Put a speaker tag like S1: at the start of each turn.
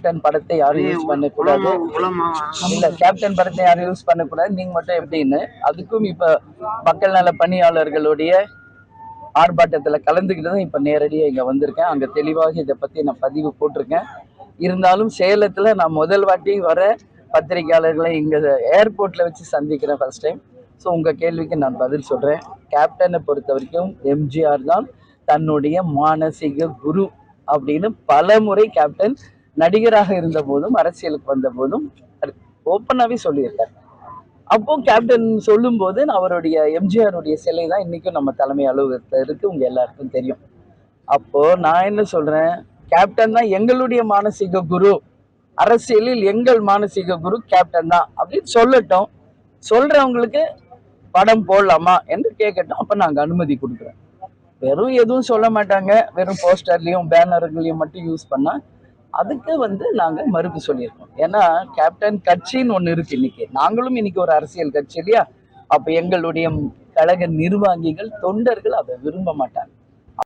S1: Captain படத்தை யாரும் use பண்ணக்கூடாது, இல்ல கேப்டன் படத்தை யாரும் யூஸ் பண்ணக்கூடாது, நீங்க மட்டும் எப்படின்னு. அதுக்கும் இப்ப மக்கள் நல பணியாளர்களுடைய ஆர்ப்பாட்டத்துல கலந்துக்கிட்டு தான் இப்ப நேரடியா இங்க வந்திருக்கேன். அங்க தெளிவாக இதை பத்தி நான் பதிவு போட்டிருக்கேன். இருந்தாலும் சேலத்துல நான் முதல் வாட்டி வர பத்திரிகையாளர்களை இங்க ஏர்போர்ட்ல வச்சு சந்திக்கிறேன் ஃபர்ஸ்ட் டைம். ஸோ உங்க கேள்விக்கு நான் பதில் சொல்றேன். கேப்டனை பொறுத்த வரைக்கும் எம்ஜிஆர் தான் தன்னுடைய மானசீக குரு அப்படின்னு பல முறை கேப்டன் நடிகராக இருந்த போதும் அரசியலுக்கு வந்த போதும் ஓப்பனாவே சொல்லியிருக்காரு. அப்போ கேப்டன் சொல்லும் போது அவருடைய எம்ஜிஆருடைய சிலை தான் இன்னைக்கும் நம்ம தலைமை அலுவலகத்துல இருக்கு, உங்க எல்லாருக்கும் தெரியும். அப்போ நான் என்ன சொல்றேன், கேப்டன் தான் எங்களுடைய மானசீக குரு, அரசியலில் எங்கள் மானசீக குரு கேப்டன் தான் அப்படின்னு சொல்லட்டும். சொல்றவங்களுக்கு படம் போடலாமா என்று கேட்கட்டும், அப்ப நாங்க அனுமதி கொடுக்குறோம். வெறும் எதுவும் சொல்ல மாட்டாங்க, வெறும் போஸ்டர்லயும் பேனர்களையும் மட்டும் யூஸ் பண்ணா அதுக்கு நாங்க மறுப்பு சொல்லியிருக்கோம். ஏன்னா கேப்டன் கட்சின்னு ஒண்ணு இருக்கு. இன்னைக்கு நாங்களும் இன்னைக்கு ஒரு அரசியல் கட்சி இல்லையா? அப்ப எங்களுடைய கழக நிர்வாகிகள் தொண்டர்கள் அதை விரும்ப மாட்டாங்க.